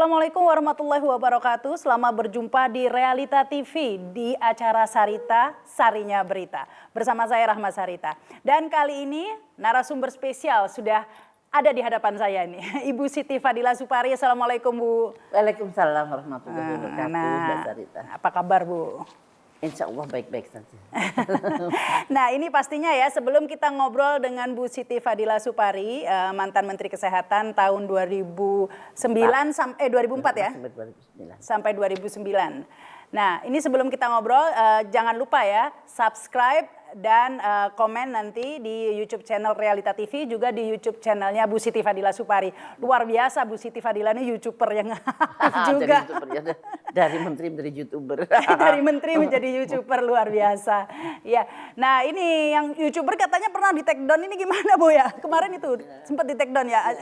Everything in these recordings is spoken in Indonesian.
Assalamualaikum warahmatullahi wabarakatuh. Selamat berjumpa di Realita TV di acara Sarita, Sarinya Berita. Bersama saya Rahma Sarita. Dan kali ini narasumber spesial sudah ada di hadapan saya ini. Ibu Siti Fadila Supari. Assalamualaikum Bu. Waalaikumsalam warahmatullahi wabarakatuh. Mbak Sarita. Apa kabar Bu? Insya Allah baik-baik saja. Nah ini pastinya ya, sebelum kita ngobrol dengan Bu Siti Fadila Supari, mantan Menteri Kesehatan tahun 2004 ya? Sampai 2009. Nah ini sebelum kita ngobrol, jangan lupa ya subscribe dan komen nanti di YouTube channel Realita TV, juga di YouTube channelnya Bu Siti Fadila Supari. Luar biasa Bu Siti Fadila ini YouTuber yang juga. Dari menteri menjadi YouTuber. Dari menteri menjadi YouTuber, luar biasa. Ya, nah ini yang YouTuber katanya pernah di take down, ini gimana Bu ya? Kemarin itu sempat di take down ya?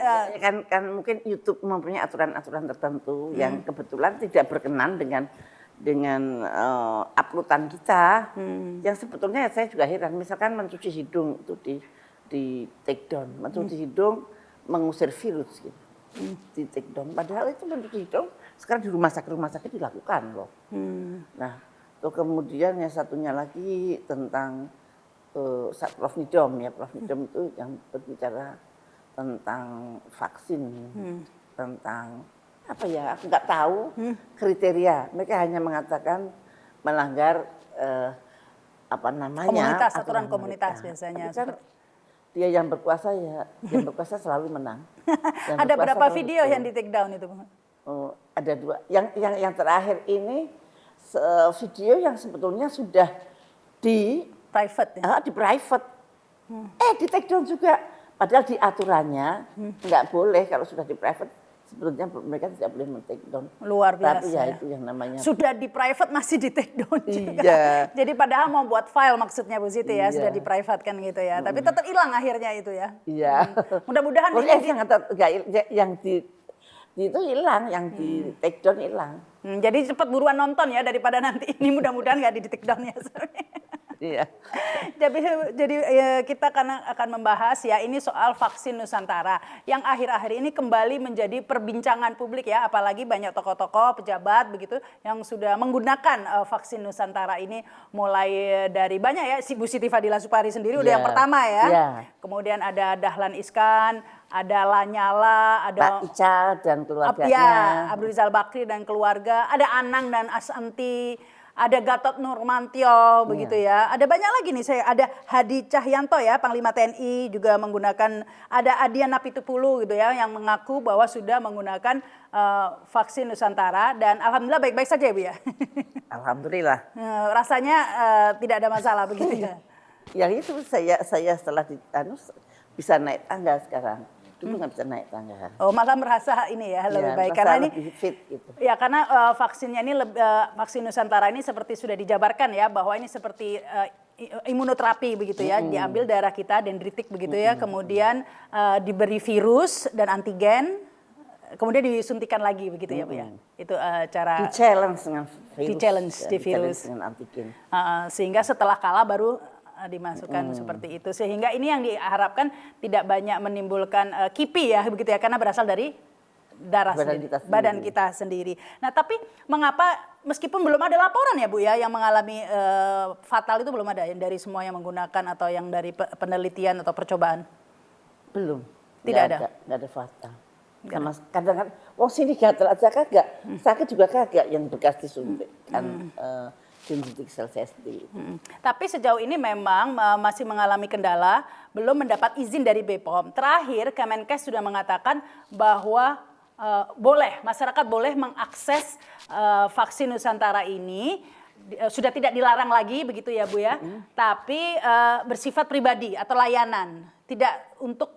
Kan mungkin YouTube mempunyai aturan-aturan tertentu yang kebetulan tidak berkenan dengan uploadan kita, yang sebetulnya saya juga heran. Misalkan mencuci hidung itu di take down, mencuci hidung mengusir virus gitu, di take down. Padahal itu mencuci hidung sekarang di rumah sakit dilakukan loh. Nah, terus kemudian yang satunya lagi tentang Prof Nidom ya, Prof Nidom itu yang berbicara tentang vaksin, tentang apa ya, aku nggak tahu kriteria. Mereka hanya mengatakan melanggar apa namanya, komunitas, aturan komunitas biasanya. Kan dia yang berkuasa ya, yang berkuasa selalu menang. Ada berapa video yang di take down itu? Ada dua. Yang terakhir ini video yang sebetulnya sudah di private ya? Di private. Di take down juga. Padahal di aturannya nggak boleh kalau sudah di private. Sebetulnya mereka tidak boleh men-take down. Luar biasa. Tapi ya itu yang namanya. Sudah di private masih di take down juga. Iya. Jadi padahal mau buat file maksudnya Bu Siti ya, sudah di private kan gitu ya. Tapi tetap hilang akhirnya itu ya. Iya. Mudah-mudahan yang di itu hilang, yang di take down hilang. Jadi cepat buruan nonton ya daripada nanti ini mudah-mudahan nggak di take down ya. Iya. Jadi kita akan membahas ya ini soal vaksin Nusantara yang akhir-akhir ini kembali menjadi perbincangan publik ya, apalagi banyak tokoh-tokoh, pejabat begitu yang sudah menggunakan vaksin Nusantara ini, mulai dari banyak ya, si Bu Siti Fadila Supari sendiri udah yang pertama ya. Kemudian ada Dahlan Iskan, ada Lanyala, ada Pak Ica dan keluarganya. Ya, Abdul Rizal Bakri dan keluarga, ada Anang dan Asanti, ada Gatot Nurmantio begitu ya. Ada banyak lagi nih, ada Hadi Cahyanto ya, Panglima TNI juga menggunakan, ada Adian Apitupulu gitu ya yang mengaku bahwa sudah menggunakan vaksin Nusantara dan alhamdulillah baik-baik saja ya Bu ya. Alhamdulillah. Rasanya tidak ada masalah begitu ya. Yang itu saya setelah bisa naik tangga sekarang. Dulu nggak bisa naik tangga. Oh, malah merasa ini ya lebih baik karena ini fit gitu. Ya karena vaksinnya ini vaksin Nusantara ini seperti sudah dijabarkan ya bahwa ini seperti imunoterapi begitu ya, diambil darah kita dendritik begitu ya, kemudian diberi virus dan antigen, kemudian disuntikan lagi begitu ya Bu ya. Itu cara di-challenge dengan virus. Di-challenge di virus. Dengan antigen. Sehingga setelah kalah baru dimasukkan seperti itu, sehingga ini yang diharapkan tidak banyak menimbulkan kipi ya begitu ya, karena berasal dari darah badan kita sendiri. Nah tapi mengapa meskipun belum ada laporan ya Bu ya yang mengalami fatal, itu belum ada yang dari semua yang menggunakan atau yang dari penelitian atau percobaan? Belum. Tidak ada fatal. Kadang-kadang sini gatal aja kagak, sakit juga kagak yang bekas disuntik kan. Dendritic cell therapy. Tapi sejauh ini memang masih mengalami kendala, belum mendapat izin dari BPOM. Terakhir Kemenkes sudah mengatakan bahwa masyarakat boleh mengakses vaksin Nusantara ini, sudah tidak dilarang lagi begitu ya Bu ya, tapi bersifat pribadi atau layanan, tidak untuk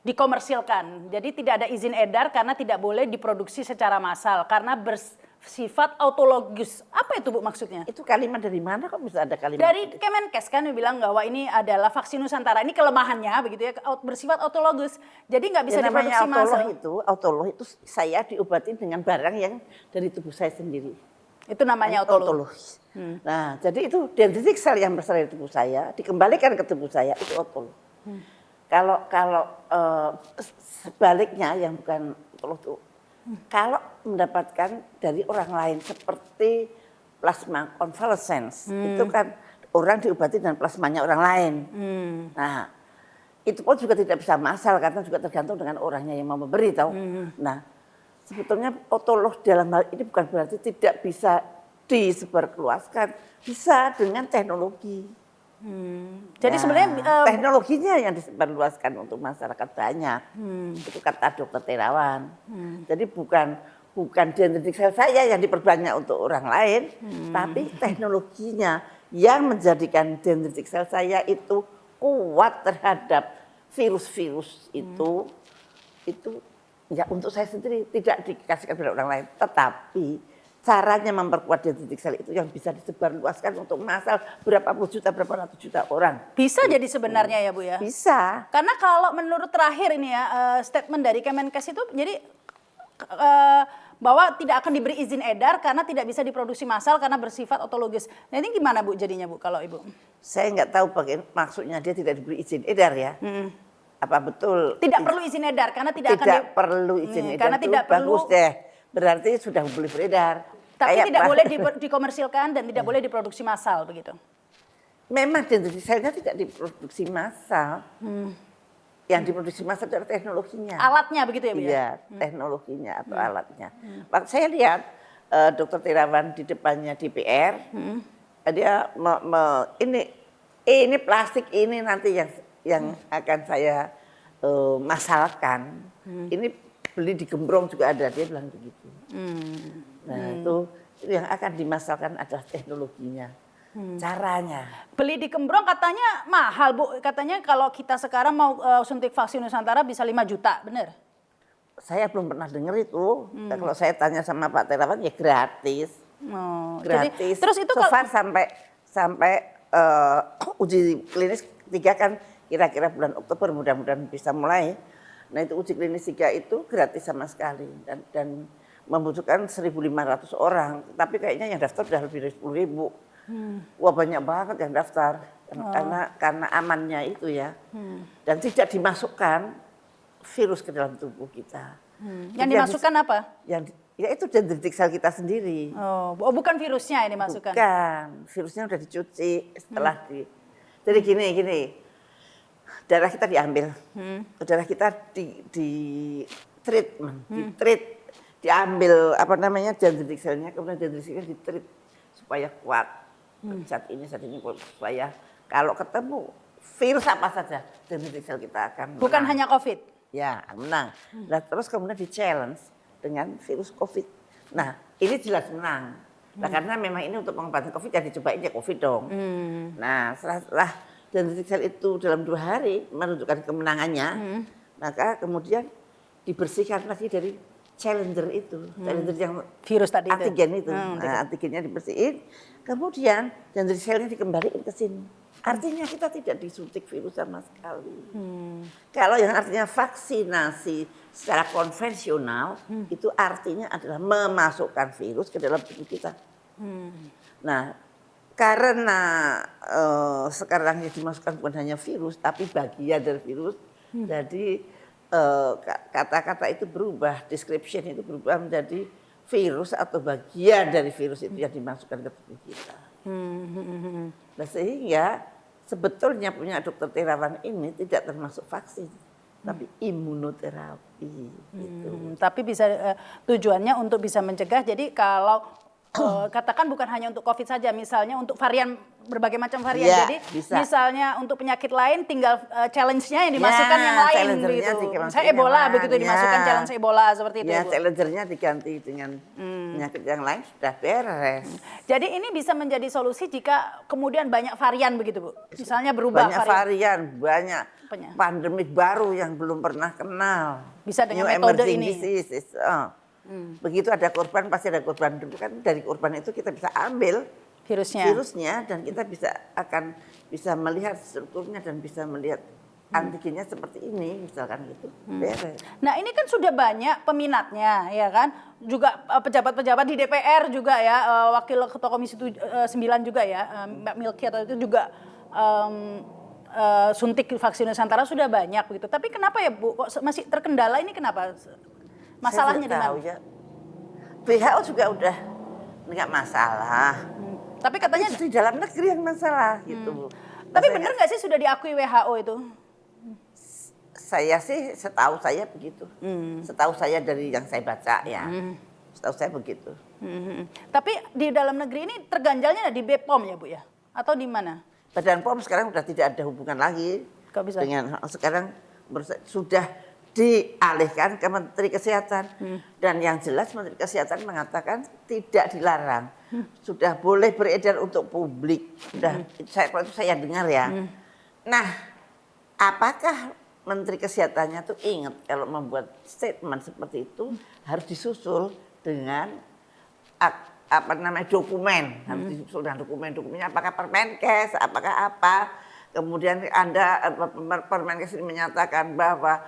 dikomersilkan. Jadi tidak ada izin edar karena tidak boleh diproduksi secara massal karena bersifat autologous. Apa itu Bu maksudnya? Itu kalimat dari mana kok bisa ada kalimat? Dari Kemenkes kan bilang bahwa ini adalah vaksin Nusantara. Ini kelemahannya begitu ya, bersifat autologous. Jadi nggak bisa diproduksi massal. Autolog itu saya diobatin dengan barang yang dari tubuh saya sendiri. Itu namanya autologous. Nah, jadi itu dendritic cell yang berasal dari tubuh saya dikembalikan ke tubuh saya, itu autolog. Kalau sebaliknya yang bukan autolog itu Kalau mendapatkan dari orang lain seperti plasma konvalesens, itu kan orang diobati dengan plasmanya orang lain. Nah, itu pun juga tidak bisa massal karena juga tergantung dengan orangnya yang mau memberi tahu. Nah, sebetulnya otolog dalam hal ini bukan berarti tidak bisa disebarluaskan, bisa dengan teknologi. Jadi sebenarnya teknologinya yang disebarluaskan untuk masyarakat banyak. Itu kata Dokter Terawan. Jadi bukan genetik sel saya yang diperbanyak untuk orang lain, tapi teknologinya yang menjadikan genetik sel saya itu kuat terhadap virus-virus itu ya untuk saya sendiri tidak dikasihkan kepada orang lain, tetapi caranya memperkuat genetik sel itu yang bisa disebarluaskan untuk massal berapa puluh juta, berapa ratus juta orang. bisa jadi sebenarnya ya Bu ya? Bisa. Karena kalau menurut terakhir ini ya, statement dari Kemenkes itu jadi bahwa tidak akan diberi izin edar karena tidak bisa diproduksi massal karena bersifat otologis. Nah ini gimana Bu jadinya Bu kalau Ibu? Saya nggak tahu bagaimana maksudnya dia tidak diberi izin edar ya. Apa betul? Tidak perlu izin edar karena tidak akan perlu izin edar. karena itu tidak bagus perlu, deh. Berarti sudah boleh beredar. tapi Kayak tidak boleh dikomersilkan dan tidak boleh diproduksi massal begitu. Memang genetik selnya tidak diproduksi massal. Yang diproduksi massal adalah teknologinya. Alatnya begitu ya Bu ya? Iya, teknologinya atau alatnya. Waktu saya lihat Dokter Terawan di depannya DPR, dia ini plastik ini nanti yang akan saya masalkan. Ini beli di Gembrong juga ada, dia bilang begitu. Nah itu yang akan dimasalkan adalah teknologinya, caranya. Beli di Gembrong katanya mahal Bu, katanya kalau kita sekarang mau suntik vaksin Nusantara bisa 5 juta, benar? Saya belum pernah dengar itu. Kalau saya tanya sama Pak Terawan ya gratis. Oh, Gratis. Jadi, terus itu so far sampai uji klinis 3 kan kira-kira bulan Oktober mudah-mudahan bisa mulai. Nah itu uji klinis 3 itu gratis sama sekali dan membutuhkan 1.500 orang. Tapi kayaknya yang daftar sudah lebih dari 10.000. Wah banyak banget yang daftar karena amannya itu ya. Dan tidak dimasukkan virus ke dalam tubuh kita. Yang dimasukkan apa? Ya itu genetik sel kita sendiri. Oh, bukan virusnya yang dimasukkan? Bukan, virusnya udah dicuci setelah jadi gini, darah kita diambil, darah kita di treatment, diambil apa namanya genetik selnya, kemudian genetik selnya di-treat supaya kuat. Saat ini supaya kalau ketemu virus apa saja genetik sel kita akan Bukan menang. hanya COVID? Ya, menang. Nah, terus kemudian di-challenge dengan virus COVID. Nah, ini jelas menang. Nah, karena memang ini untuk pengobatan COVID yang dicobain ya COVID dong. Nah, setelah genetik sel itu dalam 2 hari menunjukkan kemenangannya, maka kemudian dibersihkan lagi dari challenger itu. Challenger yang virus tadi antigen itu. Nah, antigennya dibersihin, kemudian genetik selnya dikembalikan ke sini. Artinya kita tidak disuntik virus sama sekali. Kalau yang artinya vaksinasi secara konvensional, itu artinya adalah memasukkan virus ke dalam tubuh kita. Nah, karena sekarang yang dimasukkan bukan hanya virus, tapi bagian dari virus, jadi kata-kata itu berubah, description itu berubah menjadi virus atau bagian dari virus itu yang dimasukkan ke tubuh kita. Nah, sehingga sebetulnya punya Dokter Terawan ini tidak termasuk vaksin, tapi imunoterapi. Gitu. Tapi bisa tujuannya untuk bisa mencegah. Jadi kalau katakan bukan hanya untuk COVID saja, misalnya untuk varian berbagai macam varian. Ya, jadi bisa. misalnya untuk penyakit lain tinggal challenge-nya yang dimasukkan yang lain gitu. Misalnya Ebola begitu dimasukkan challenge Ebola seperti itu. Ya, Bu. challengernya diganti dengan penyakit yang lain sudah beres. Jadi ini bisa menjadi solusi jika kemudian banyak varian begitu Bu. Misalnya berubah Banyak varian, banyak Apanya? pandemik baru yang belum pernah kenal. Bisa dengan New metode emerging ini. diseases. Begitu ada korban pasti ada korban. Kan dari korban itu kita bisa ambil virusnya dan kita akan bisa melihat strukturnya dan bisa melihat antigennya seperti ini misalkan gitu. Beres. Nah ini kan sudah banyak peminatnya ya kan, juga pejabat-pejabat di DPR juga ya, wakil ketua komisi 9 juga ya, Mbak Milky atau itu juga suntik vaksin Nusantara sudah banyak begitu. Tapi kenapa ya Bu kok masih terkendala ini kenapa? Masalahnya di Saya mana? tahu ya. WHO juga udah nggak masalah. Tapi katanya, Itu di dalam negeri yang masalah gitu. tapi Maksudnya, bener nggak sih sudah diakui WHO itu? saya sih setahu saya begitu. Setahu saya dari yang saya baca ya. Setahu saya begitu. Tapi di dalam negeri ini terganjalnya di BPOM ya Bu ya? Atau di mana? Badan POM sekarang sudah tidak ada hubungan lagi Kok bisa? dengan sekarang sudah dialihkan ke Menteri Kesehatan dan yang jelas Menteri Kesehatan mengatakan tidak dilarang, sudah boleh beredar untuk publik. Sudah kalau itu saya dengar ya. Nah, apakah Menteri Kesehatannya tuh ingat kalau membuat statement seperti itu harus disusul dengan apa namanya dokumen, harus disusul dengan dokumennya apakah Permenkes, apakah apa. Kemudian Permenkes ini menyatakan bahwa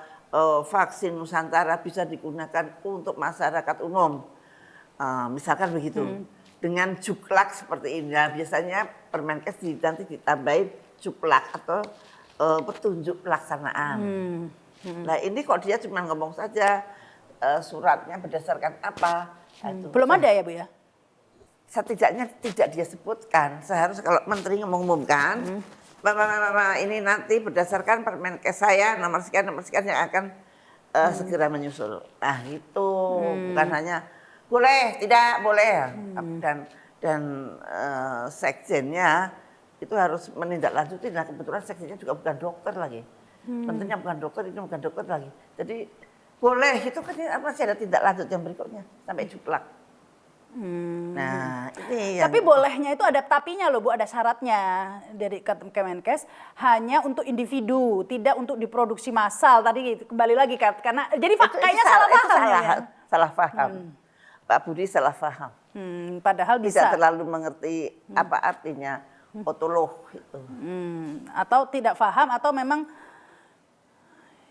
vaksin Nusantara bisa digunakan untuk masyarakat umum, misalkan begitu. Dengan juklak seperti ini, nah, biasanya Permenkes nanti ditambahin juklak atau petunjuk pelaksanaan. Nah ini kok dia cuma ngomong saja suratnya berdasarkan apa? Nah, itu. Belum ada ya Bu ya? Setidaknya tidak dia sebutkan. Seharusnya kalau menteri mengumumkan, ini nanti berdasarkan Permenkes saya nomor sekian yang akan segera menyusul. Nah itu bukan hanya boleh, tidak boleh, dan sekjennya itu harus menindaklanjuti. Nah kebetulan sekjennya juga bukan dokter lagi, menterinya bukan dokter, ini bukan dokter lagi. Jadi boleh itu kan masih ada tindak lanjut yang berikutnya sampai juklak. Nah, ini yang... Tapi bolehnya itu ada tapinya loh Bu, ada syaratnya dari Kemenkes, hanya untuk individu, tidak untuk diproduksi massal. Tadi kembali lagi karena jadi kayaknya salah paham ya. Salah paham. Pak Budi salah paham. Padahal bisa. Tidak terlalu mengerti apa artinya otolog itu. Atau tidak paham atau memang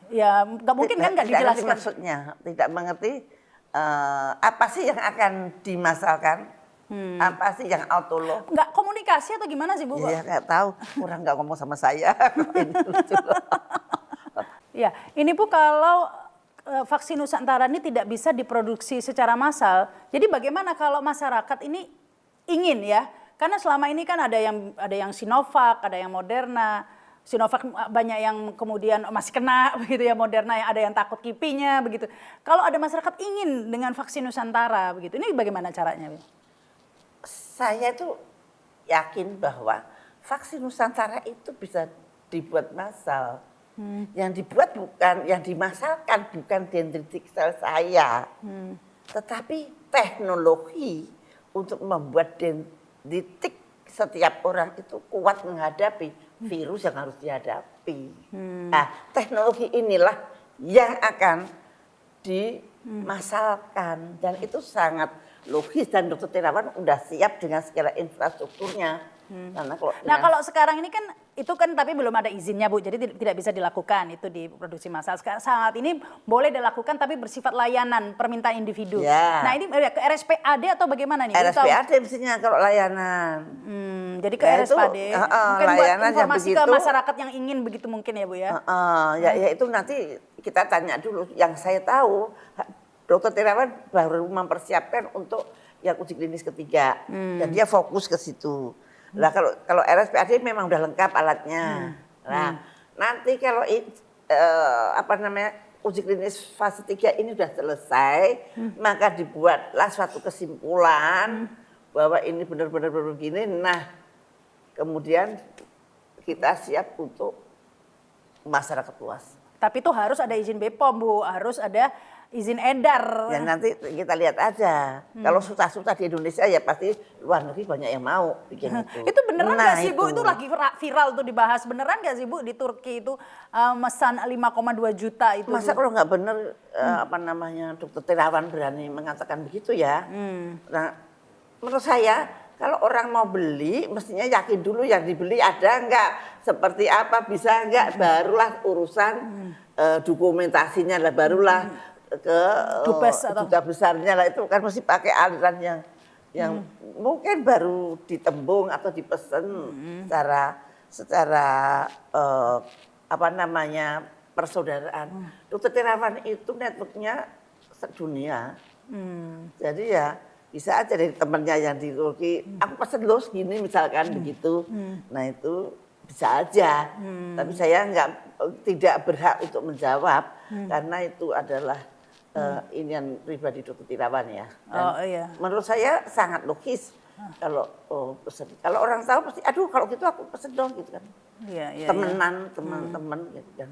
ya nggak mungkin kan nggak dijelaskan. Maksudnya tidak mengerti apa sih yang akan dimasalkan, apa sih yang autolog. Nggak komunikasi atau gimana sih Bu? Ya nggak tahu, orang nggak ngomong sama saya. Ya, ini Bu kalau vaksin Nusantara ini tidak bisa diproduksi secara massal, jadi bagaimana kalau masyarakat ini ingin ya? Karena selama ini kan ada yang Sinovac, ada yang Moderna. Sinovac banyak yang kemudian masih kena begitu ya, Moderna yang ada yang takut kipinya begitu. Kalau ada masyarakat ingin dengan vaksin Nusantara begitu, ini bagaimana caranya? Saya tuh yakin bahwa vaksin Nusantara itu bisa dibuat massal. Yang dibuat bukan, yang dimasalkan bukan dendritik sel saya, tetapi teknologi untuk membuat dendritik setiap orang itu kuat menghadapi virus yang harus dihadapi. Nah, teknologi inilah yang akan dimasalkan dan itu sangat logis dan Dr. Terawan udah siap dengan segala infrastrukturnya. Nah kalau sekarang ini kan itu kan tapi belum ada izinnya Bu, jadi tidak bisa dilakukan itu di produksi massal. Saat ini boleh dilakukan tapi bersifat layanan permintaan individu. Ya. Nah ini ke RSPAD atau bagaimana nih? RSPAD mestinya kalau layanan. Jadi ke Ya, RSPAD mungkin buat informasi ke masyarakat yang ingin begitu mungkin ya Bu ya. Ya itu nanti kita tanya dulu. Yang saya tahu Dr. Terawan baru mempersiapkan untuk yang uji klinis ketiga dan dia fokus ke situ. Nah kalau RSPAD memang udah lengkap alatnya. Nah nanti kalau uji klinis fase 3 ini sudah selesai, maka dibuatlah suatu kesimpulan bahwa ini benar-benar begini. Nah kemudian kita siap untuk masyarakat luas. Tapi itu harus ada izin BPOM Bu, harus ada izin edar. Ya nanti kita lihat aja. Kalau susah-susah di Indonesia ya pasti luar negeri banyak yang mau bikin itu. Itu beneran nggak sih Bu? Itu lagi viral tuh dibahas. Beneran nggak sih Bu di Turki itu mesan 5,2 juta itu? Masa Bu? kalau nggak bener Dr. Terawan berani mengatakan begitu ya? Nah menurut saya kalau orang mau beli mestinya yakin dulu yang dibeli ada nggak, seperti apa, bisa nggak, barulah urusan dokumentasinya lah, barulah ke duta besarnya lah, itu kan mesti pakai aliran yang mungkin baru ditembung atau dipesan secara persaudaraan. Dr. Terawan itu networknya sedunia. Jadi ya bisa aja dari temennya yang di Turki, aku pesen lo segini misalkan begitu. Nah itu bisa aja. Tapi saya tidak berhak untuk menjawab karena itu adalah ini yang pribadi Dr. Tirawan ya. Dan menurut saya sangat logis kalau pesen. Kalau orang tahu pasti, aduh kalau gitu aku pesen dong gitu kan. Temenan, teman-teman gitu kan.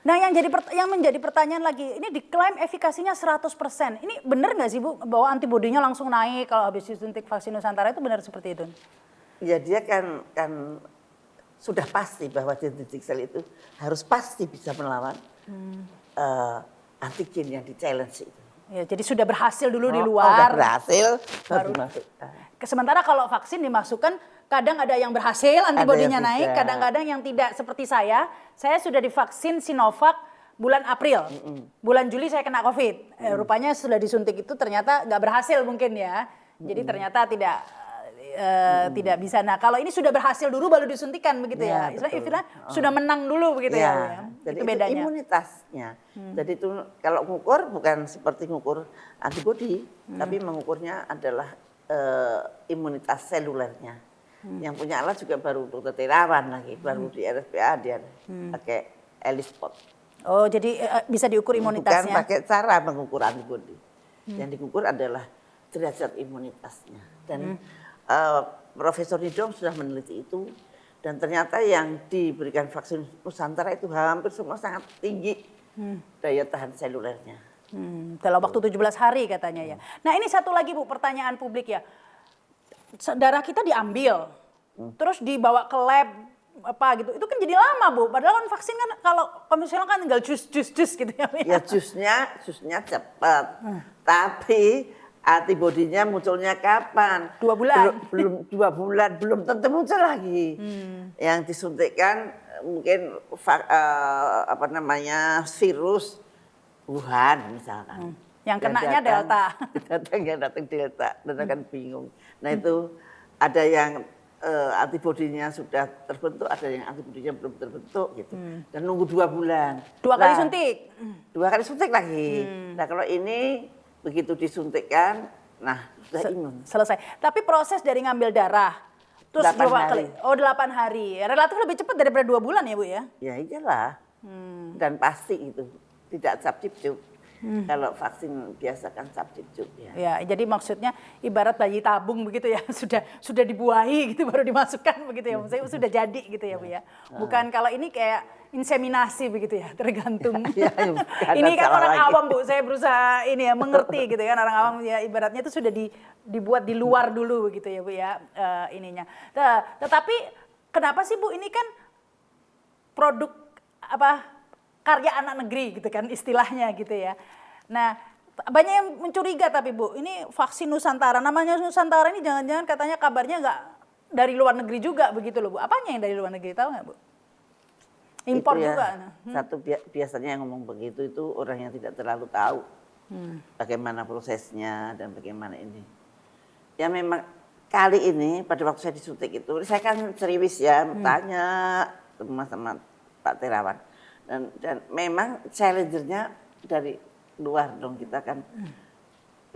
Nah yang menjadi pertanyaan lagi, ini diklaim efikasinya 100%. Ini benar nggak sih Bu, bahwa antibodinya langsung naik kalau habis disuntik vaksin Nusantara, itu benar seperti itu? Ya dia kan sudah pasti bahwa dendritic cell itu harus pasti bisa melawan antigen yang di-challenge itu. Ya, jadi sudah berhasil dulu di luar. Sudah berhasil, baru masuk. Sementara kalau vaksin dimasukkan, kadang ada yang berhasil, antibodinya naik, kadang-kadang yang tidak. Seperti saya sudah divaksin Sinovac bulan April. Bulan Juli saya kena COVID. Rupanya sudah disuntik itu ternyata nggak berhasil mungkin ya. Jadi ternyata tidak bisa. Nah kalau ini sudah berhasil dulu baru disuntikan begitu ya. Istilahnya sudah menang dulu begitu ya. Jadi itu bedanya. Itu imunitasnya. Jadi itu kalau ngukur bukan seperti ngukur antibodi, tapi mengukurnya adalah imunitas selulernya. Yang punya alat juga baru Dr. Tirawan lagi, baru di RSPA dia pakai ELISpot. Oh jadi bisa diukur imunitasnya? Bukan pakai cara mengukur antibodi. Yang diukur adalah derajat imunitasnya. Dan Profesor Nidom sudah meneliti itu. Dan ternyata yang diberikan vaksin Nusantara itu hampir semua sangat tinggi daya tahan selulernya. Dalam waktu 17 hari katanya ya. Nah ini satu lagi Bu, pertanyaan publik ya. Darah kita diambil, terus dibawa ke lab apa gitu. Itu kan jadi lama Bu. Padahal kan vaksin kan kalau konvensional kan tinggal jus gitu ya. Ya jusnya cepat. Tapi antibodinya munculnya kapan? 2 bulan. Belum 2 bulan, belum tentu muncul lagi. Yang disuntikkan mungkin virus Wuhan misalkan. Yang kenanya Delta. Datang Delta, dan akan bingung. Nah itu ada yang antibodinya sudah terbentuk, ada yang antibodinya belum terbentuk gitu. Dan nunggu 2 bulan. 2 kali suntik? 2 kali suntik lagi. Nah kalau ini begitu disuntikkan, nah sudah imun. Selesai. Tapi proses dari ngambil darah, terus 8 hari. 8 hari. Relatif lebih cepat daripada 2 bulan ya Bu ya? Ya iyalah. Dan pasti itu. Tidak cap-cip-cup. Kalau vaksin biasa kan cap-cip-cup ya. Ya, jadi maksudnya ibarat bayi tabung begitu ya, sudah dibuahi gitu baru dimasukkan begitu ya. Maksudnya sudah jadi gitu ya Bu ya. Bukan kalau ini kayak inseminasi begitu ya, tergantung. Ini kan orang awam Bu, saya berusaha ini ya mengerti gitu kan, orang awam ya ibaratnya itu sudah dibuat di luar dulu begitu ya Bu ya ininya. Tetapi kenapa sih Bu, ini kan produk karya anak negeri gitu kan istilahnya gitu ya. Nah banyak yang mencuriga tapi Bu, ini vaksin Nusantara, namanya Nusantara ini jangan-jangan katanya kabarnya nggak dari luar negeri juga begitu loh Bu. Apanya yang dari luar negeri, tahu nggak Bu? Impor itu ya, juga. Satu biasanya yang ngomong begitu itu orang yang tidak terlalu tahu bagaimana prosesnya dan bagaimana ini. Ya memang kali ini pada waktu saya disuntik itu, saya kan serius ya tanya sama Pak Tirawan. Dan memang challengernya dari luar dong, kita kan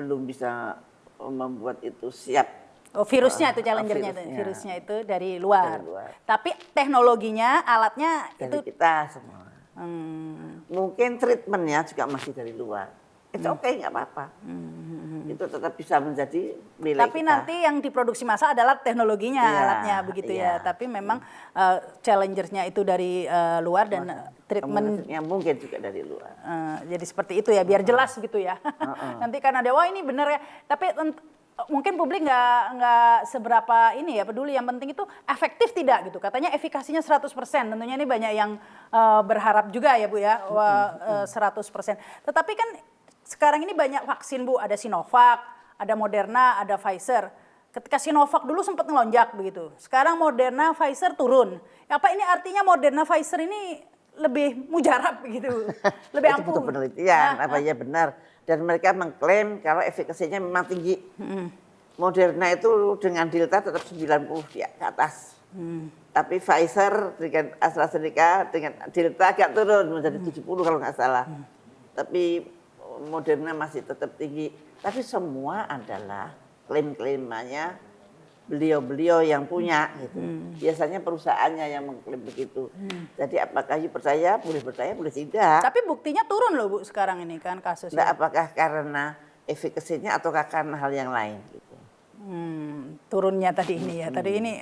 belum bisa membuat itu siap. Oh virusnya itu challengernya, virusnya itu dari luar. Tapi teknologinya, alatnya dari itu kita semua. Mungkin treatmentnya juga masih dari luar. Itu oke, nggak apa-apa. Itu tetap bisa menjadi milik tapi kita. nanti yang diproduksi massa adalah teknologinya, alatnya begitu ya. Tapi memang challengernya itu dari luar dan treatmentnya mungkin juga dari luar. Jadi seperti itu ya, biar jelas gitu ya. Nanti kan ada wah ini benar ya. Tapi mungkin publik nggak seberapa ini ya peduli. Yang penting itu efektif tidak gitu. Katanya efikasinya 100%. Tentunya ini banyak yang berharap juga ya Bu ya, 100%. Tetapi kan sekarang ini banyak vaksin Bu, ada Sinovac, ada Moderna, ada Pfizer. Ketika Sinovac dulu sempat ngelonjak begitu. Sekarang Moderna, Pfizer turun. Apa ini artinya Moderna, Pfizer ini lebih mujarab gitu? Lebih ampuh? Itu butuh penelitian, apa ya benar. Dan mereka mengklaim kalau efikasinya memang tinggi. Moderna itu dengan Delta tetap 90 di atas. Tapi Pfizer dengan AstraZeneca dengan Delta agak turun menjadi 70 kalau nggak salah. Tapi Moderna masih tetap tinggi. Tapi semua adalah klaim-klaimannya beliau-beliau yang punya gitu. Biasanya perusahaannya yang mengklaim begitu. Jadi apakah you percaya, boleh tidak. Tapi buktinya turun loh Bu sekarang ini kan kasusnya. Nah, apakah karena efikasinya ataukah karena hal yang lain gitu. Turunnya tadi ini ya. Tadi ini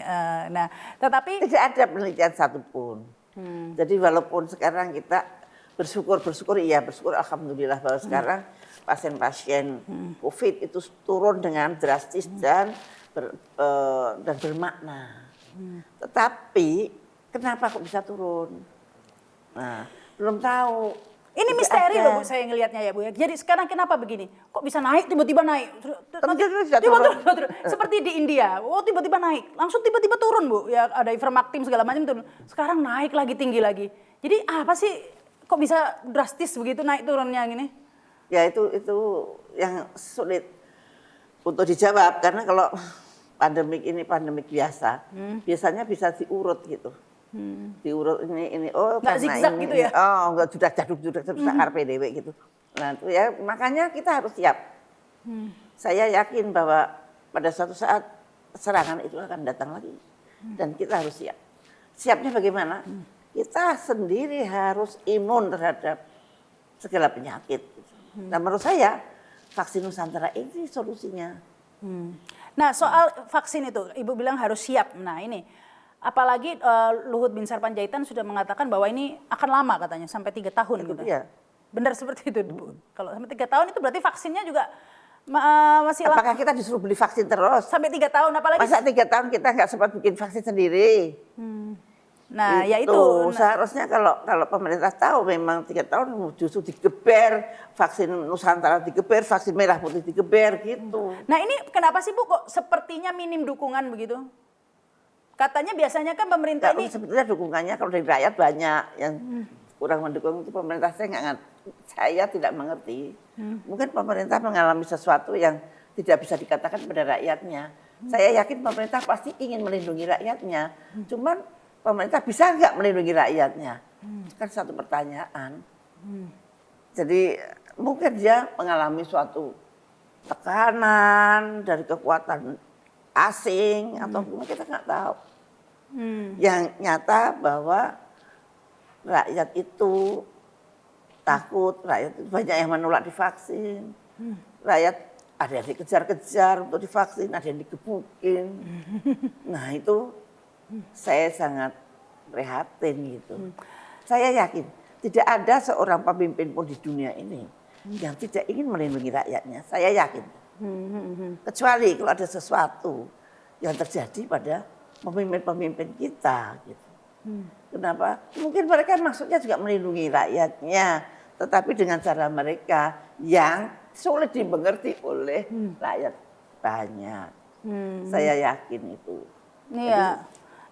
nah tetapi Tidak ada penelitian satupun. Jadi walaupun sekarang kita bersyukur alhamdulillah bahwa sekarang pasien-pasien COVID itu turun dengan drastis dan bermakna. Tetapi kenapa kok bisa turun? Nah, belum tahu. ini misteri loh Bu saya ngelihatnya ya Bu ya. Jadi sekarang kenapa begini? Kok bisa naik tiba-tiba naik? Tiba-tiba seperti di India. Oh tiba-tiba naik, langsung tiba-tiba turun Bu. Ya ada ivermectin segala macam turun. Sekarang naik lagi tinggi lagi. Jadi apa sih kok bisa drastis begitu naik turunnya gini? Ya itu yang sulit untuk dijawab karena kalau pandemik ini pandemik biasa, biasanya bisa diurut gitu. Diurut ini oh nggak karena zigzag ini, gitu ya? oh enggak juduk sakar PDW gitu. Nah itu ya makanya kita harus siap. Saya yakin bahwa pada suatu saat serangan itu akan datang lagi dan kita harus siap. Siapnya bagaimana? Kita sendiri harus imun terhadap segala penyakit. Nah menurut saya vaksin Nusantara ini solusinya. Nah soal vaksin itu Ibu bilang harus siap. Nah ini apalagi Luhut Binsar Panjaitan sudah mengatakan bahwa ini akan lama katanya sampai 3 tahun. Gitu. Iya. Benar seperti itu Bu. Kalau sampai 3 tahun itu berarti vaksinnya juga masih Apakah kita disuruh beli vaksin terus? sampai 3 tahun apalagi. Masa 3 tahun kita nggak sempat bikin vaksin sendiri? Nah ya itu. Seharusnya kalau pemerintah tahu memang 3 tahun justru digeber, vaksin Nusantara digeber, vaksin merah putih digeber gitu. Nah ini kenapa sih Bu kok sepertinya minim dukungan begitu? Katanya biasanya kan pemerintah ini. Sebetulnya dukungannya kalau dari rakyat banyak yang kurang mendukung itu pemerintah saya tidak mengerti. Mungkin pemerintah mengalami sesuatu yang tidak bisa dikatakan pada rakyatnya. Saya yakin pemerintah pasti ingin melindungi rakyatnya. Cuman pemerintah bisa nggak melindungi rakyatnya? Kan satu pertanyaan. Jadi mungkin dia mengalami suatu tekanan dari kekuatan asing atau kita nggak tahu. Yang nyata bahwa rakyat itu takut, rakyat itu banyak yang menolak divaksin. Rakyat ada yang dikejar-kejar untuk divaksin, ada yang digebukin. Nah itu saya sangat prihatin gitu. Saya yakin tidak ada seorang pemimpin pun di dunia ini yang tidak ingin melindungi rakyatnya. Saya yakin. Kecuali kalau ada sesuatu yang terjadi pada pemimpin-pemimpin kita gitu. Kenapa? Mungkin mereka maksudnya juga melindungi rakyatnya, tetapi dengan cara mereka yang sulit dimengerti oleh rakyat banyak. Saya yakin itu. Iya.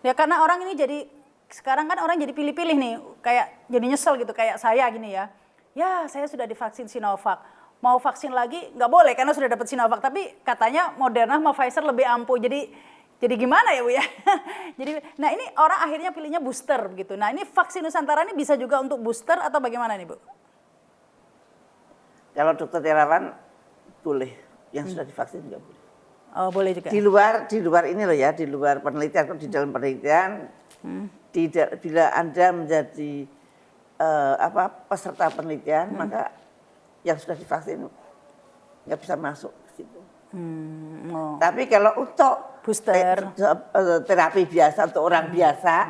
Ya karena orang ini jadi sekarang kan orang jadi pilih-pilih nih, kayak jadi nyesel gitu kayak saya gini ya. Ya, saya sudah divaksin Sinovac. Mau vaksin lagi nggak boleh karena sudah dapat Sinovac, tapi katanya Moderna sama Pfizer lebih ampuh. Jadi gimana ya Bu ya? Jadi nah ini orang akhirnya pilihnya booster gitu. Nah, ini vaksin Nusantara ini bisa juga untuk booster atau bagaimana nih Bu? Kalau dokter Terawan boleh, yang sudah divaksin nggak boleh. Oh, boleh juga. Di luar ini loh ya, di luar penelitian, kalau di dalam penelitian, bila Anda menjadi peserta penelitian, maka yang sudah divaksin nggak bisa masuk ke situ. Tapi kalau untuk booster, terapi biasa untuk orang biasa,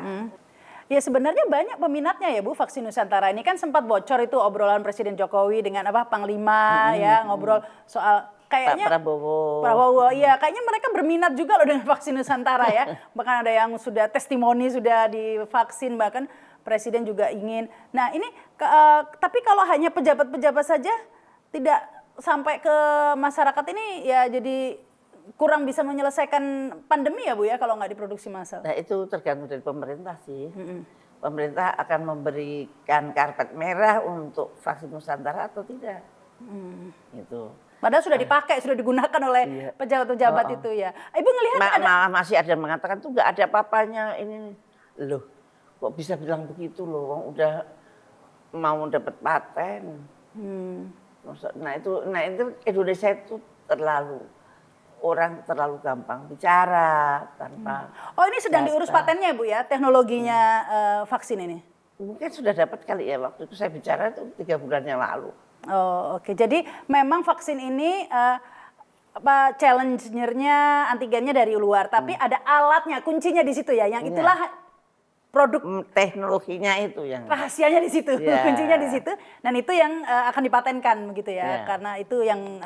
ya sebenarnya banyak peminatnya ya Bu vaksin Nusantara ini kan sempat bocor itu obrolan Presiden Jokowi dengan Panglima ya ngobrol soal kayaknya Pak Prabowo ya kayaknya mereka berminat juga loh dengan vaksin Nusantara ya bahkan ada yang sudah testimoni sudah divaksin bahkan Presiden juga ingin. Nah ini tapi kalau hanya pejabat-pejabat saja tidak sampai ke masyarakat ini ya jadi kurang bisa menyelesaikan pandemi ya Bu ya kalau nggak diproduksi massal. Nah itu tergantung dari pemerintah sih. Pemerintah akan memberikan karpet merah untuk vaksin Nusantara atau tidak. Gitu. Padahal sudah dipakai, sudah digunakan oleh pejabat-pejabat itu ya. Ibu ngelihat malah masih ada yang mengatakan tuh nggak ada apa-apanya ini. Loh, kok bisa bilang begitu loh? Udah mau dapat paten. Nah itu Indonesia itu orang terlalu gampang bicara tanpa. Oh ini sedang diurus patennya Bu ya, teknologinya vaksin ini? Mungkin sudah dapat kali ya, waktu itu saya bicara itu 3 bulan yang lalu. Oh oke, jadi memang vaksin ini challenge-nya antigennya dari luar, tapi ada alatnya, kuncinya di situ ya, yang itulah produk teknologinya itu yang rahasianya di situ, Ya. kuncinya di situ, dan itu yang akan dipatenkan begitu ya, karena itu yang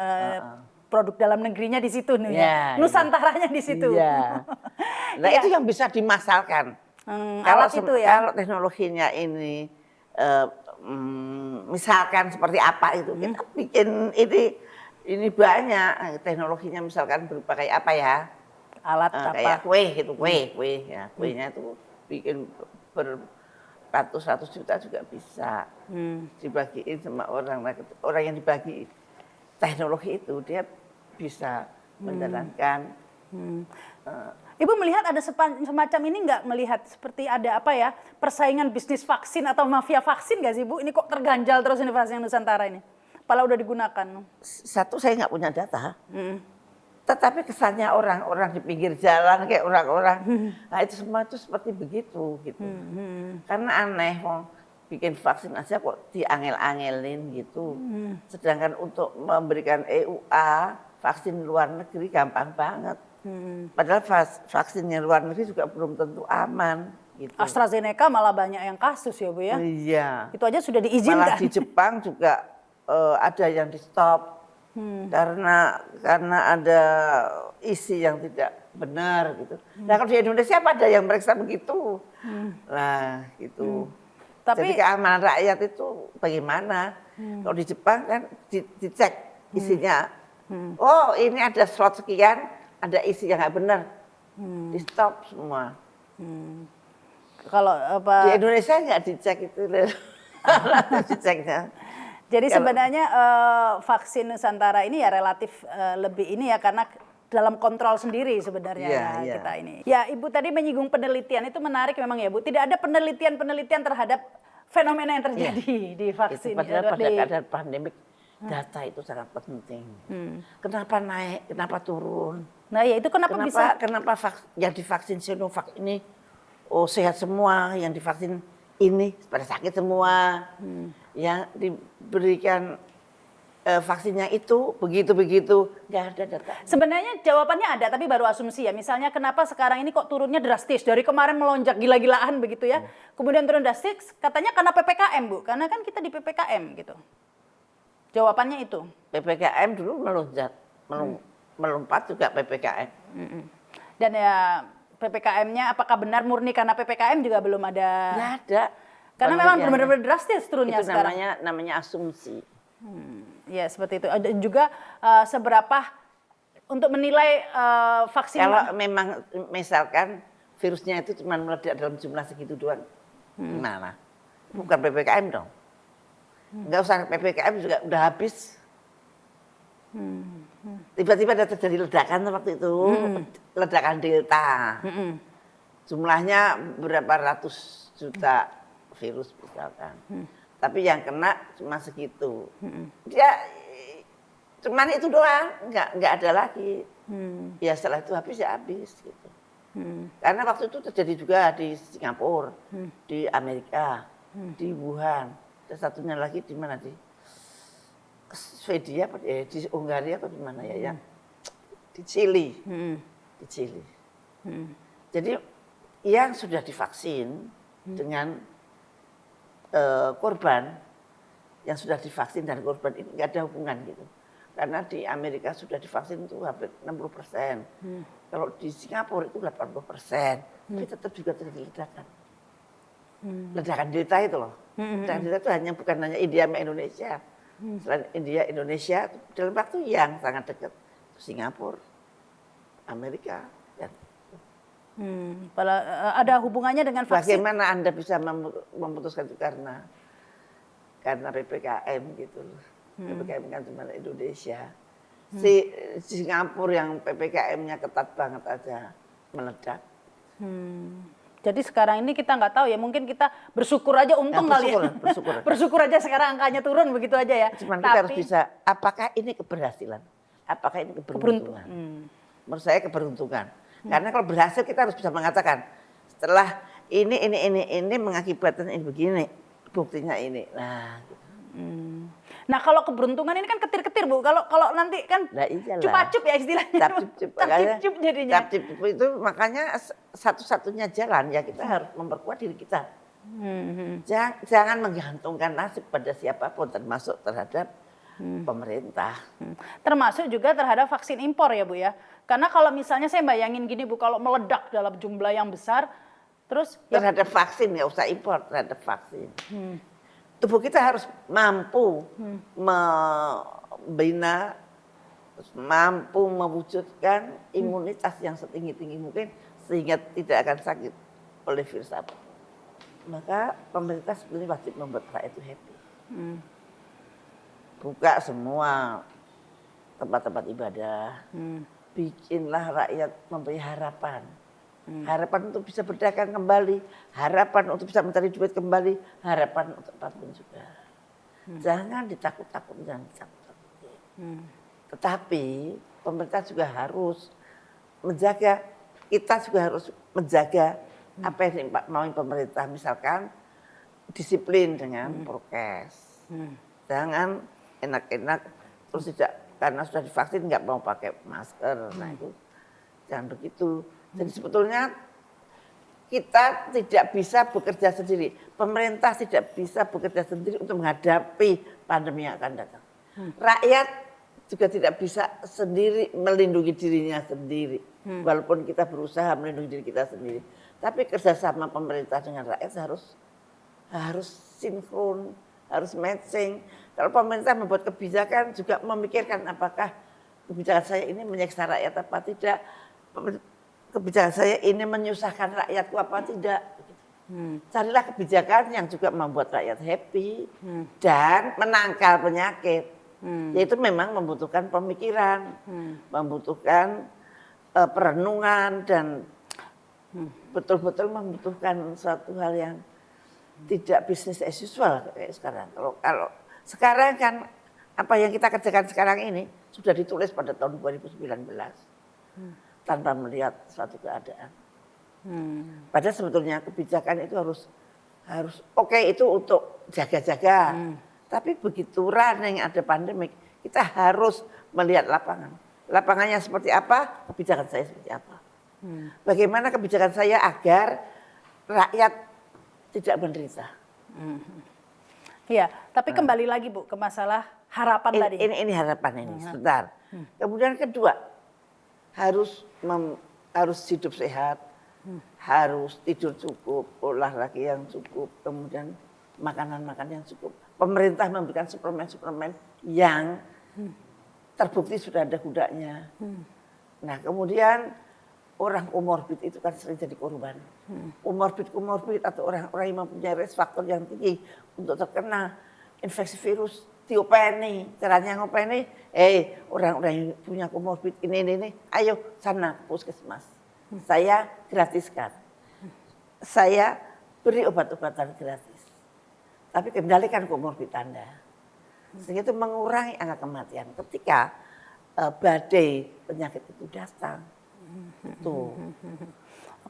produk dalam negerinya di situ nih ya, Nusantaranya di situ. Iya. Nah itu yang bisa dimasalkan. Alat itu ya. Kalau teknologinya ini misalkan seperti apa itu, kita bikin ini banyak teknologinya, misalkan berupa kayak apa ya? Alat apa? Kayak kue gitu, kue ya, kuenya itu bikin beratus-ratus juta juga bisa dibagiin sama orang. Nah, orang yang dibagi teknologi itu dia bisa menjalankan. Ibu melihat ada semacam ini nggak, melihat seperti ada apa ya, persaingan bisnis vaksin atau mafia vaksin nggak sih Bu? Ini kok terganjal terus ini vaksin Nusantara ini? Padahal udah digunakan. Satu, saya nggak punya data. Tetapi kesannya orang-orang di pinggir jalan kayak orang-orang, nah itu semua itu seperti begitu gitu. Karena aneh, bikin vaksin aja kok diangel-angelin gitu. Sedangkan untuk memberikan EUA, vaksin luar negeri gampang banget. Padahal vaksinnya luar negeri juga belum tentu aman. Gitu. AstraZeneca malah banyak yang kasus ya Bu ya? Iya. Itu aja sudah diizinkan. Malah di Jepang juga ada yang di stop. Karena ada isi yang tidak benar gitu. Nah kalau di Indonesia pada yang mereksa begitu, nah gitu. Tapi, jadi keamanan rakyat itu bagaimana? Kalau di Jepang kan dicek isinya. Oh ini ada slot sekian, ada isi yang nggak benar, di stop semua. Kalau apa? Di Indonesia nggak dicek itu, diceknya. Jadi sebenarnya vaksin Nusantara ini ya relatif lebih ini ya, karena dalam kontrol sendiri sebenarnya kita ini. Ya Ibu tadi menyinggung penelitian, itu menarik memang ya Bu. Tidak ada penelitian terhadap fenomena yang terjadi di vaksin. Padahal pada keadaan pandemik data itu sangat penting. Kenapa naik, kenapa turun? Nah ya itu kenapa bisa? Kenapa yang divaksin Sinovac ini sehat semua, yang divaksin ini pada sakit semua. Yang diberikan vaksinnya itu begitu nggak ada data. Sebenarnya jawabannya ada, tapi baru asumsi ya. Misalnya kenapa sekarang ini kok turunnya drastis, dari kemarin melonjak gila-gilaan begitu ya, kemudian turun drastis, katanya karena PPKM Bu, karena kan kita di PPKM gitu. Jawabannya itu. PPKM dulu melompat juga PPKM. Dan ya PPKM-nya apakah benar murni karena PPKM juga belum ada. Nggak ada. Karena memang benar-benar drastis turunnya itu sekarang. namanya asumsi. Ya seperti itu. Dan juga seberapa untuk menilai vaksin. Kalau memang misalkan virusnya itu cuma meledak dalam jumlah segitu doang, gimana? Bukan PPKM dong. Nggak usah PPKM juga udah habis. Tiba-tiba ada terjadi ledakan waktu itu, ledakan Delta. Jumlahnya berapa ratus juta virus misalkan. Tapi yang kena cuma segitu. Dia cuman itu doang, nggak ada lagi. Ya setelah itu habis ya habis gitu. Karena waktu itu terjadi juga di Singapura, di Amerika, di Wuhan. Dan satunya lagi di mana, di Swedia, di Hungaria atau di mana ya, yang di Chili. Di Chili. Jadi yang sudah divaksin dengan korban, yang sudah divaksin dan korban ini nggak ada hubungan gitu. Karena di Amerika sudah divaksin itu hampir 60%. Kalau di Singapura itu 80%. Tapi tetap juga terjadi ledakan. Ledakan Delta itu loh. Ledakan Delta itu bukan hanya India sama Indonesia. Selain India, Indonesia dalam waktu yang sangat dekat. Singapura, Amerika. Ada hubungannya dengan vaksin. Bagaimana Anda bisa memutuskan itu karena PPKM gitu. PPKM kan cuma Indonesia. Si Singapura yang PPKM-nya ketat banget aja meledak. Jadi sekarang ini kita nggak tahu ya, mungkin kita bersyukur aja, untung kali ya. Bersyukur. Bersyukur aja sekarang angkanya turun begitu aja ya. Cuman kita harus bisa, apakah ini keberhasilan? Apakah ini keberuntungan? Menurut saya keberuntungan. Karena kalau berhasil kita harus bisa mengatakan, setelah ini mengakibatkan ini begini, buktinya ini. Nah, gitu. Nah kalau keberuntungan ini kan ketir-ketir Bu, kalau nanti kan cup-cup ya istilahnya. Cap-cup jadinya. Cap-cup itu makanya satu-satunya jalan ya kita harus memperkuat diri kita. Jangan menggantungkan nasib pada siapapun, termasuk terhadap pemerintah. Termasuk juga terhadap vaksin impor ya Bu ya. Karena kalau misalnya saya bayangin gini Bu, kalau meledak dalam jumlah yang besar, terus terhadap vaksin, nggak usah impor, terhadap vaksin. Tubuh kita harus mampu membina, mampu mewujudkan imunitas yang setinggi-tinggi mungkin sehingga tidak akan sakit oleh virus apa. Maka pemerintah sebenarnya wajib membuat rakyat itu happy. Buka semua tempat-tempat ibadah, bikinlah rakyat mempunyai harapan. Harapan untuk bisa berdagang kembali, harapan untuk bisa mencari duit kembali, harapan untuk apapun juga. Jangan ditakut-takuti, jangan ditakut-takuti. Tetapi pemerintah juga harus menjaga, kita juga harus menjaga apa yang mau pemerintah. Misalkan disiplin dengan prokes. Jangan enak-enak terus tidak, karena sudah divaksin nggak mau pakai masker. Nah itu jangan begitu. Jadi sebetulnya kita tidak bisa bekerja sendiri. Pemerintah tidak bisa bekerja sendiri untuk menghadapi pandemi yang akan datang. Rakyat juga tidak bisa sendiri melindungi dirinya sendiri. Walaupun kita berusaha melindungi diri kita sendiri. Tapi kerjasama pemerintah dengan rakyat harus sinkron, harus matching. Kalau pemerintah membuat kebijakan juga memikirkan apakah kebijakan saya ini menyiksa rakyat apa tidak. Kebijakan saya ini menyusahkan rakyatku apa tidak. Carilah kebijakan yang juga membuat rakyat happy dan menangkal penyakit. Yaitu memang membutuhkan pemikiran, membutuhkan perenungan dan betul-betul membutuhkan suatu hal yang tidak bisnis as usual kayak sekarang. Kalau sekarang kan apa yang kita kerjakan sekarang ini sudah ditulis pada tahun 2019. Tanpa melihat suatu keadaan. Padahal sebetulnya kebijakan itu harus oke, itu untuk jaga-jaga. Tapi begitu running ada pandemik, kita harus melihat lapangan. Lapangannya seperti apa, kebijakan saya seperti apa. Bagaimana kebijakan saya agar rakyat tidak menderita. Iya, tapi kembali lagi Bu ke masalah harapan tadi. Ini harapan ini, sebentar. Kemudian kedua, harus hidup sehat, harus tidur cukup, olahraga yang cukup, kemudian makanan-makanan yang cukup. Pemerintah memberikan suplemen-suplemen yang terbukti sudah ada gunanya. Nah kemudian orang komorbid itu kan sering jadi korban. Komorbid atau orang-orang yang mempunyai risk faktor yang tinggi untuk terkena infeksi virus. Diopeni, caranya ngopeni, orang-orang yang punya komorbid ini, ayo sana puskesmas. Saya gratiskan. Saya beri obat-obatan gratis. Tapi kendalikan komorbid Anda. Sehingga itu mengurangi angka kematian ketika badai penyakit itu datang. Tuh.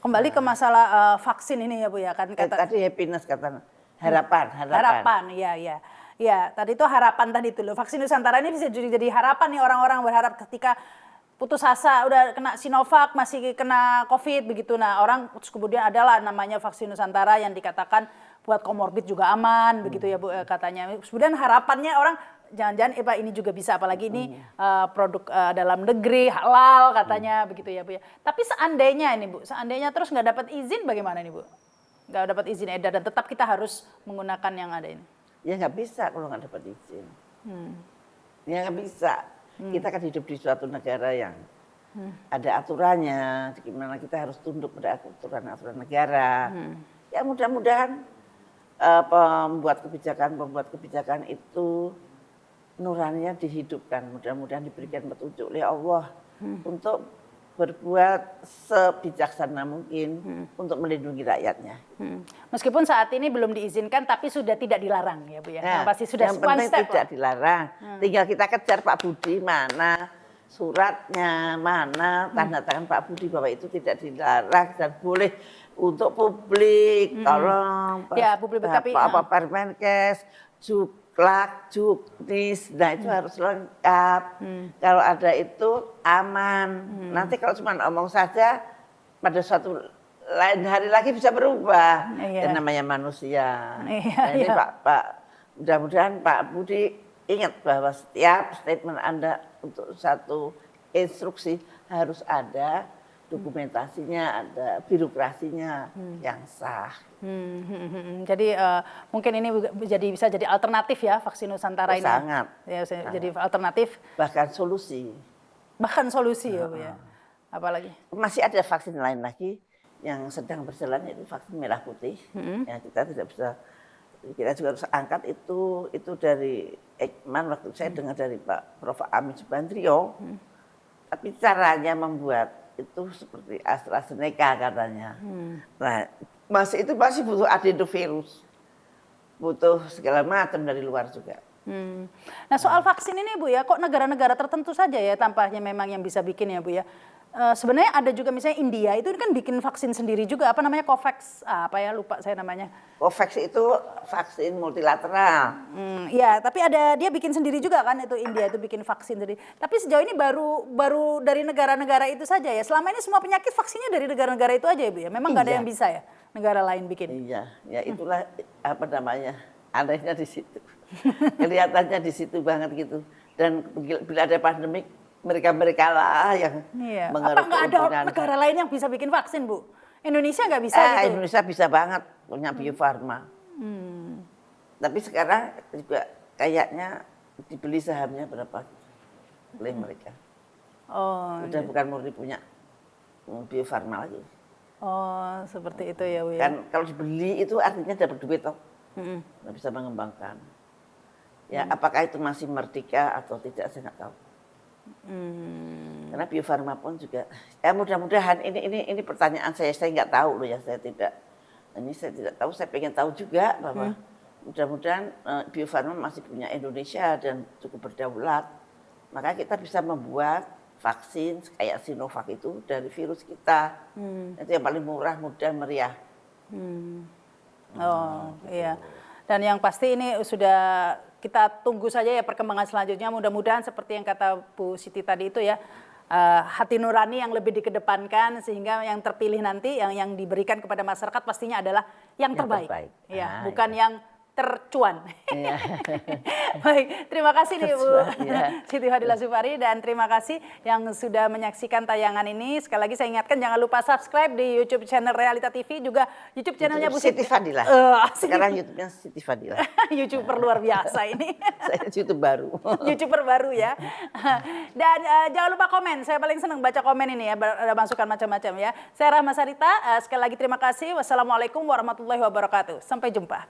Kembali ke masalah vaksin ini ya Bu ya kan tadi happiness kata harapan. Harapan, iya. Ya, tadi itu harapan tadi itu loh. Vaksin Nusantara ini bisa jadi harapan nih, orang-orang berharap ketika putus asa udah kena Sinovac masih kena COVID begitu. Nah, orang terus kemudian adalah namanya vaksin Nusantara yang dikatakan buat komorbid juga aman begitu ya Bu katanya. Kemudian harapannya orang jangan-jangan ini juga bisa, apalagi ini produk dalam negeri halal katanya begitu ya Bu ya. Tapi seandainya ini Bu, seandainya terus nggak dapat izin bagaimana nih Bu? Nggak dapat izin edar dan tetap kita harus menggunakan yang ada ini. Ya nggak bisa kalau nggak dapat izin. Ya nggak bisa. Kita kan hidup di suatu negara yang ada aturannya, gimana kita harus tunduk pada aturan-aturan negara. Ya mudah-mudahan pembuat kebijakan itu nuraninya dihidupkan. Mudah-mudahan diberikan petunjuk oleh Allah untuk berbuat sebijaksana mungkin untuk melindungi rakyatnya. Meskipun saat ini belum diizinkan, tapi sudah tidak dilarang ya Bu ya. Nah, Pasti sudah yang one penting step tidak lah. dilarang. Tinggal kita kejar Pak Budi mana suratnya, mana tanda tangan Pak Budi bahwa itu tidak dilarang dan boleh untuk publik. Tolong Ya, publik, tapi apa Permenkes, Juklak, Juknis, nah itu harus lengkap. Kalau ada itu aman. Nanti kalau cuma omong saja, pada suatu lain hari lagi bisa berubah. Iya. Yang namanya manusia. Iya, Nah, ini iya. Pak, mudah-mudahan Pak Budi ingat bahwa setiap statement Anda untuk satu instruksi harus ada dokumentasinya, ada birokrasinya yang sah. Jadi mungkin ini bisa jadi alternatif ya vaksin Nusantara Oh, ini. sangat. Ya, jadi alternatif, Bahkan solusi. bahkan solusi ya Bu ya. Apalagi? Masih ada vaksin lain lagi yang sedang berjalan, yaitu vaksin merah putih. Yang kita tidak bisa, kita juga harus angkat itu dari Eijkman waktu saya dengar dari Pak Prof. Amin Subandrio. Tapi caranya membuat itu seperti AstraZeneca katanya. Nah, itu masih butuh adenovirus, butuh segala macam dari luar juga. Nah soal vaksin ini Bu ya, kok negara-negara tertentu saja ya tampaknya memang yang bisa bikin ya Bu ya. Sebenarnya ada juga misalnya India itu kan bikin vaksin sendiri juga, apa namanya Covax, apa ya lupa saya namanya. Covax itu vaksin multilateral. Ya, tapi dia bikin sendiri juga kan itu India itu bikin vaksin sendiri. Tapi sejauh ini baru dari negara-negara itu saja ya. Selama ini semua penyakit vaksinnya dari negara-negara itu aja ya Bu ya. Memang nggak ada Iya. yang bisa ya negara lain bikin. Iya, ya itulah apa namanya, anehnya di situ. Kelihatannya di situ banget gitu. Dan bila ada pandemik, mereka lah yang Iya. Apa mengeruk nggak ada keuntungan. negara lain yang bisa bikin vaksin Bu? Indonesia nggak bisa gitu. Indonesia bisa banget punya Bio Farma. Tapi sekarang juga kayaknya dibeli sahamnya berapa oleh mereka. Oh, Udah bukan murni punya Bio Farma lagi. oh seperti itu ya Bu ya. Kan kalau dibeli itu artinya dapat duit toh. Nggak bisa mengembangkan. Ya, apakah itu masih merdeka atau tidak saya nggak tahu. Karena Bio Farma pun juga, ya mudah-mudahan ini pertanyaan saya nggak tahu loh ya, saya tidak tahu, saya pengen tahu juga bahwa mudah-mudahan Bio Farma masih punya Indonesia dan cukup berdaulat, maka kita bisa membuat vaksin kayak Sinovac itu dari virus kita, itu yang paling murah, mudah, meriah. Oh iya. Dan yang pasti ini sudah kita tunggu saja ya perkembangan selanjutnya. Mudah-mudahan seperti yang kata Bu Siti tadi itu ya, hati nurani yang lebih dikedepankan sehingga yang terpilih nanti yang diberikan kepada masyarakat pastinya adalah yang terbaik. Ya, bukan yang tercuan. Iya. Baik, terima kasih nih Bu Iya. Siti Fadila Supari dan terima kasih yang sudah menyaksikan tayangan ini. Sekali lagi saya ingatkan jangan lupa subscribe di YouTube channel Realita TV, juga YouTube channelnya Bu Siti Fadila. Sekarang YouTube-nya Siti Fadila. YouTuber luar biasa ini. Saya YouTube baru. YouTuber baru ya. Dan jangan lupa komen. Saya paling senang baca komen ini ya. Ada masukan macam-macam ya. Saya Rahma Sarita. Sekali lagi terima kasih. Wassalamualaikum warahmatullahi wabarakatuh. Sampai jumpa.